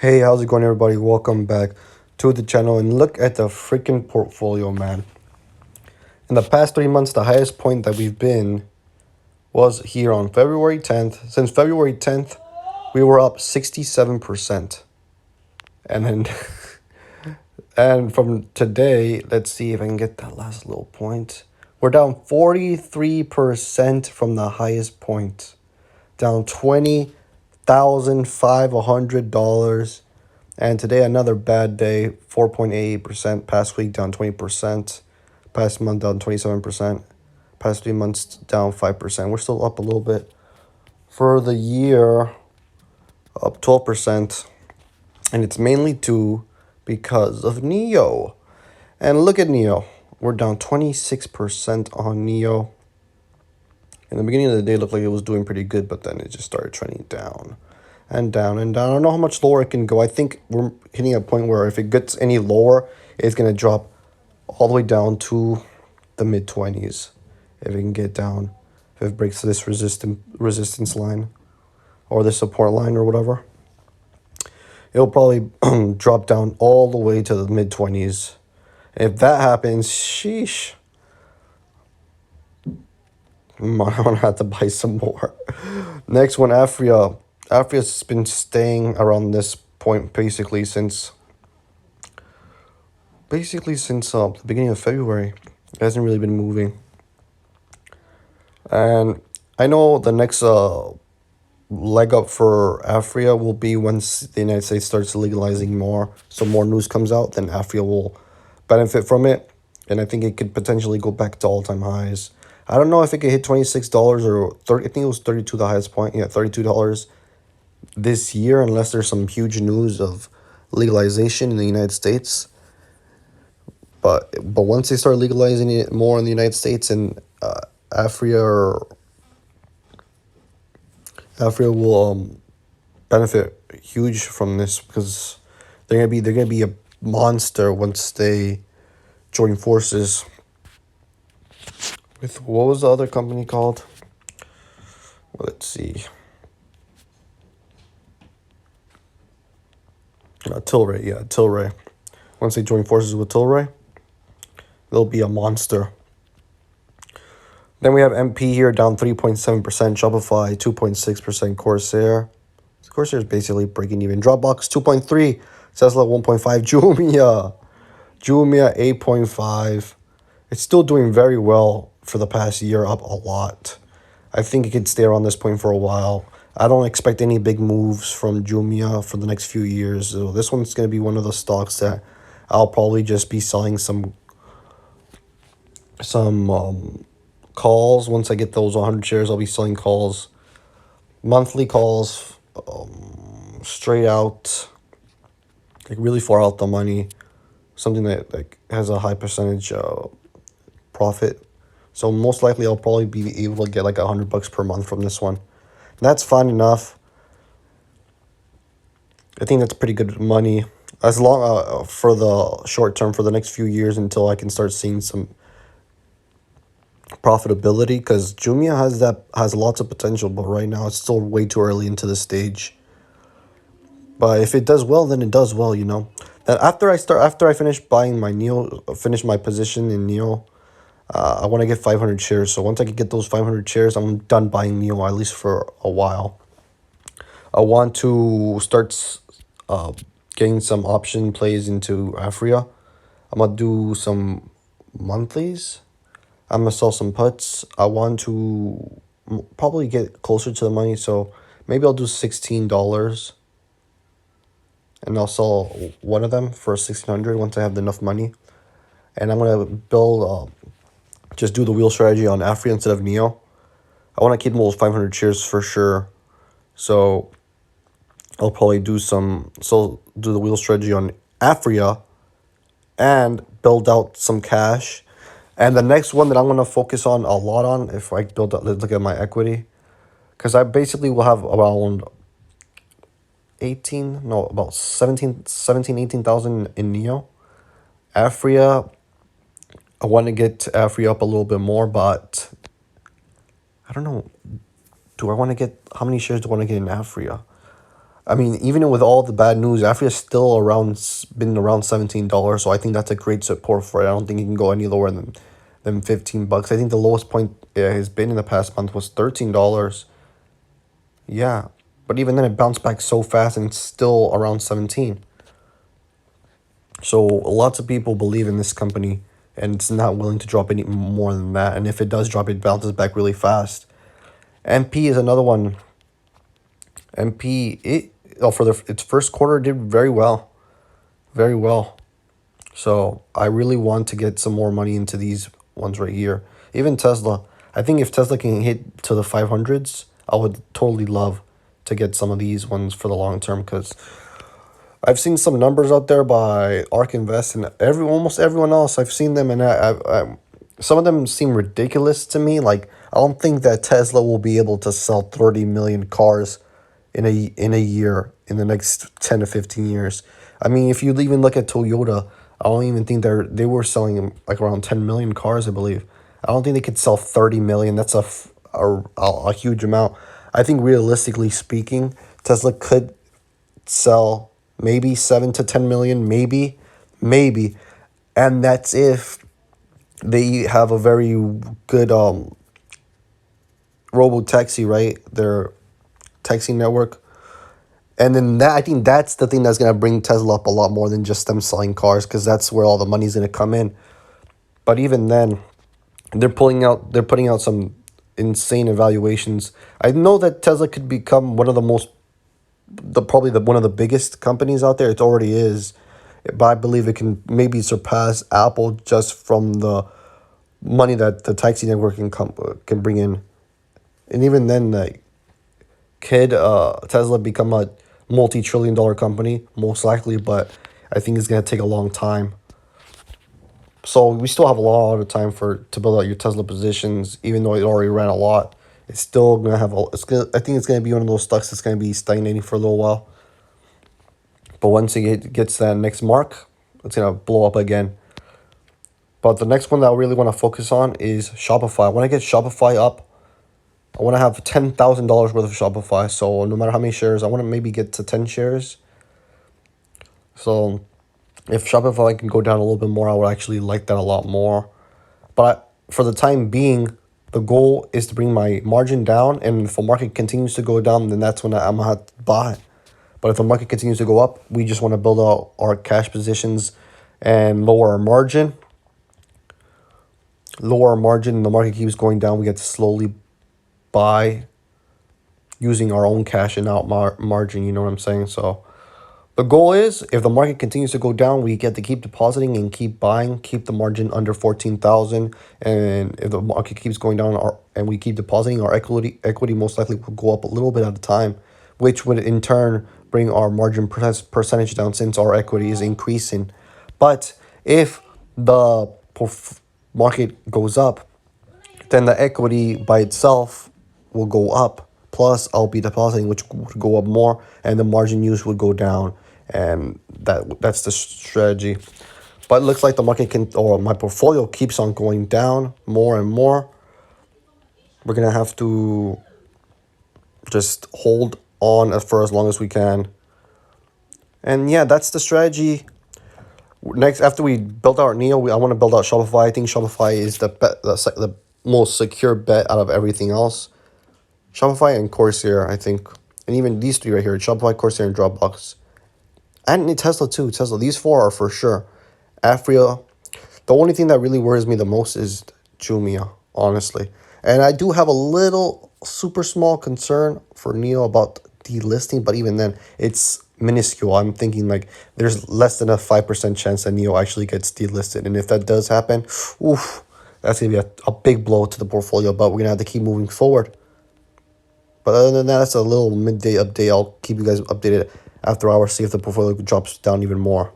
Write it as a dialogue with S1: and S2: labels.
S1: Hey, how's it going, everybody? Welcome back to the channel. And look at the freaking portfolio, man. In the past 3 months, the highest point that we've been was here on February 10th. Since February 10th, we were up 67%. And then, and from today, let's see if I can get that last little point. We're down 43% from the highest point, down $20,500. And today, another bad day, 4.88%. Past week, down 20%. Past month, down 27%. Past 3 months, down 5%. We're still up a little bit. For the year, up 12%. And it's mainly due because of Neo. And look at Neo. We're down 26% on Neo. In the beginning of the day, it looked like it was doing pretty good, but then it just started trending down and down and down. I don't know how much lower it can go. I think we're hitting a point where if it gets any lower, it's going to drop all the way down to the mid-20s. If it can get down, if it breaks this resistance line or the support line or whatever, it'll probably drop down all the way to the mid-20s. If that happens, sheesh, I'm gonna have to buy some more. Next one, Afria. Afria's been staying around this point basically since the beginning of February. It hasn't really been moving. And I know the next leg up for Afria will be once the United States starts legalizing more. So more news comes out, then Afria will benefit from it. And I think it could potentially go back to all-time highs. I don't know if it could hit $26 or 30. I think it was 32, the highest point. Yeah, $32 this year, unless there's some huge news of legalization in the United States. But once they start legalizing it more in the United States, and Afria will benefit huge from this, because they're gonna be a monster once they join forces with, what was the other company called? Well, let's see. Tilray, yeah, Tilray. Once they join forces with Tilray, they'll be a monster. Then we have MP here down 3.7%, Shopify 2.6%, Corsair. Corsair is basically breaking even. Dropbox 2.3, Tesla 1.5, Jumia 8.5. It's still doing very well for the past year, up a lot. I think it could stay around this point for a while. I don't expect any big moves from Jumia for the next few years. So this one's going to be one of the stocks that I'll probably just be selling some calls. Once I get those 100 shares, I'll be selling calls, monthly calls, straight out, like really far out the money, something that like has a high percentage profit. So most likely I'll probably be able to get like $100 per month from this one. And that's fine enough. I think that's pretty good money, as long for the short term, for the next few years, until I can start seeing some profitability, because Jumia has lots of potential, but right now it's still way too early into the stage. But if it does well, then it does well, you know. Then after I finish buying my Neo, finish my position in Neo, I want to get 500 shares. So once I can get those 500 shares, I'm done buying Neo, at least for a while. I want to start getting some option plays into Afria. I'm gonna do some monthlies. I'm gonna sell some puts. I want to probably get closer to the money, so maybe I'll do $16, and I'll sell one of them for 1,600 once I have enough money. And I'm gonna build, just do the wheel strategy on Afria instead of Neo. I want to keep those 500 shares for sure, so I'll probably do the wheel strategy on Afria and build out some cash. And the next one that I'm going to focus on a lot on, if I build up, let's look at my equity, because I basically will have around 18,000 in Neo. Afria, I want to get Afria up a little bit more, but I don't know. How many shares do I want to get in Afria? I mean, even with all the bad news, Africa's still been around $17. So I think that's a great support for it. I don't think it can go any lower than $15. I think the lowest point it has been in the past month was $13. Yeah, but even then it bounced back so fast and it's still around 17. So lots of people believe in this company and it's not willing to drop any more than that. And if it does drop, it bounces back really fast. MP is another one. MP for its first quarter did very well, very well. So I really want to get some more money into these ones right here. Even Tesla. I think if Tesla can hit to the 500s, I would totally love to get some of these ones for the long term because I've seen some numbers out there by ARK Invest and almost everyone else. I've seen them and some of them seem ridiculous to me. Like I don't think that Tesla will be able to sell 30 million cars in a year in the next 10 to 15 years. I mean, if you even look at Toyota, I don't even think they were selling like around 10 million cars, I believe. I don't think they could sell 30 million. That's a huge amount. I think realistically speaking, Tesla could sell maybe 7 to 10 million, maybe. And that's if they have a very good robo taxi, right? Their taxi network. And then I think that's the thing that's gonna bring Tesla up a lot more than just them selling cars, because that's where all the money's gonna come in. But even then, they're putting out some insane evaluations. I know that Tesla could become one of the most the probably the one of the biggest companies out there. It already is, but I believe it can maybe surpass Apple just from the money that the taxi network can bring in. And even then, like, could Tesla become a multi-trillion-dollar company? Most likely, but I think it's gonna take a long time. So we still have a lot of time to build out your Tesla positions, even though it already ran a lot. It's still gonna have I think it's gonna be one of those stocks that's gonna be stagnating for a little while. But once it gets that next mark, it's gonna blow up again. But the next one that I really want to focus on is Shopify. I want to get Shopify up. I want to have $10,000 worth of Shopify. So no matter how many shares, I want to maybe get to 10 shares. So if Shopify can go down a little bit more, I would actually like that a lot more. But for the time being, the goal is to bring my margin down. And if the market continues to go down, then that's when I'm going to have to buy. But if the market continues to go up, we just want to build out our cash positions and lower our margin. Lower our margin, the market keeps going down, we get to slowly buy using our own cash and out margin, you know what I'm saying? So the goal is, if the market continues to go down, we get to keep depositing and keep buying, keep the margin under 14,000. And if the market keeps going down and we keep depositing, our equity most likely will go up a little bit at a time, which would in turn bring our margin percentage down since our equity is increasing. But if the market goes up, then the equity by itself will go up. Plus, I'll be depositing, which would go up more, and the margin use would go down. And that's the strategy. But it looks like the market or my portfolio keeps on going down more and more. We're going to have to just hold on for as long as we can. And yeah, that's the strategy. Next, after we build out Neo, I want to build out Shopify. I think Shopify is the most secure bet out of everything else. Shopify and Corsair, I think. And even these three right here, Shopify, Corsair, and Dropbox. And Tesla too. Tesla. These four are for sure. Afria. The only thing that really worries me the most is Jumia, honestly. And I do have a little super small concern for Neo about delisting, but even then, it's minuscule. I'm thinking like there's less than a 5% chance that Neo actually gets delisted. And if that does happen, oof, that's going to be a big blow to the portfolio, but we're going to have to keep moving forward. But other than that, that's a little midday update. I'll keep you guys updated after hours, see if the portfolio drops down even more.